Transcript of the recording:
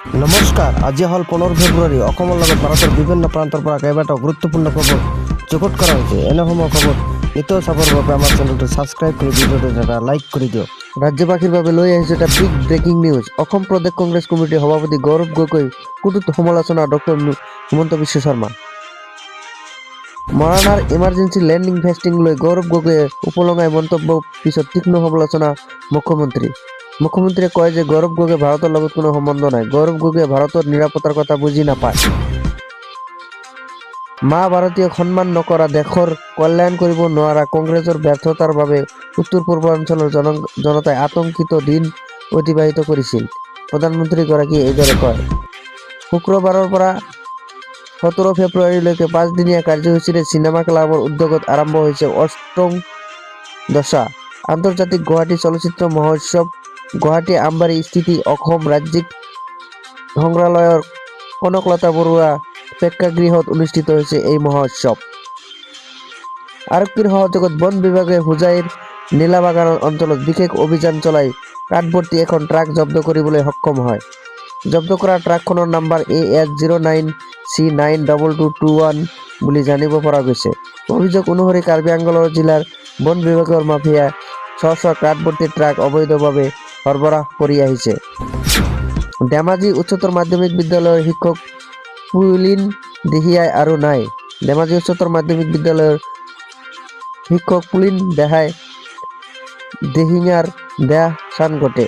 নমস্কাৰ, আজি হ'ল 15 ফেব্ৰুৱাৰী। অসমৰ লগত ভাৰতৰ বিভিন্ন প্ৰান্তৰ পৰা কেইবাটাও গুৰুত্বপূৰ্ণ খবৰ যুগুত কৰা হৈছে। এনেসমূহ খবৰ নিতৌ চাবৰ বাবে আমাৰ চেনেলটো ছাবস্ক্ৰাইব কৰি ভিডিঅ'টো এটা লাইক কৰি দিয়ক। ৰাজ্যবাসীৰ বাবে লৈ আহিছোঁ এটা বিগ ব্ৰেকিং নিউজ। অসম প্ৰদেশ কংগ্ৰেছ কমিটিৰ সভাপতি গৌৰৱ গগৈ কটুত সমালোচনা ডক্টৰ হিমন্ত বিশ্ব শৰ্মা। মৰাণৰ ইমাৰ্জেঞ্চি লেণ্ড ইনভেষ্টিং লৈ গৌৰৱ গগৈয়ে উপলঙাই মন্তব্য পিছত তীক্ষ্ণ সমালোচনা মুখ্যমন্ত্ৰীয়ে কয় যে গৌৰৱ গগৈ ভাৰতৰ লগত কোনো সম্বন্ধ নাই। গৌৰৱ গগৈয়ে ভাৰতৰ নিৰাপত্তাৰ কথা বুজি নাপায়। মা ভাৰতীয়ক সন্মান নকৰা, দেশৰ কল্যাণ কৰিব নোৱাৰা কংগ্ৰেছৰ ব্যৰ্থতাৰ বাবে উত্তৰ পূৰ্বাঞ্চলৰ জনতাই আতংকিত দিন অতিবাহিত কৰিছিল। প্ৰধানমন্ত্ৰীগৰাকীয়ে এইদৰে কয়। শুক্ৰবাৰৰ পৰা 17 ফেব্ৰুৱাৰীলৈকে 5 দিনীয়া কাৰ্যসূচীৰে চিনেমা ক্লাবৰ উদ্যোগত আৰম্ভ হৈছে অষ্টম দশা আন্তৰ্জাতিক গুৱাহাটী চলচ্চিত্ৰ মহোৎসৱ। গুৱাহাটী আমবাৰী স্থিত অসম ৰাজ্যিক সংগ্ৰহালয়ৰ কনকলতা বৰুৱা প্ৰেক্ষাগৃহত অনুষ্ঠিত হৈছে এই মহোৎসৱ। আৰক্ষীৰ সহযোগত বন বিভাগে হোজাইৰ নীলাবাগান অঞ্চলত বিশেষ অভিযান চলাই কাঠভৰ্তি এখন ট্ৰাক জব্দ কৰিবলৈ সক্ষম হয়। জব্দ কৰা ট্ৰাকখনৰ নম্বৰ AS09C92221 বুলি জানিব পৰা গৈছে। অভিযোগ অনুসৰি কাৰ্বি আংলং জিলাৰ বন বিভাগৰ মাফিয়াই শ কাঠভৰ্তি ট্ৰাক অবৈধভাৱে সৰবৰাহ কৰি আহিছে। ধেমাজি উচ্চতৰ মাধ্যমিক বিদ্যালয়ৰ শিক্ষক পুলিন দেহিয়াই আৰু নাই। ধেমাজি উচ্চতৰ মাধ্যমিক বিদ্যালয়ৰ শিক্ষক পুলিন দেহাই দেহিঙাৰ দেহাসান ঘটে।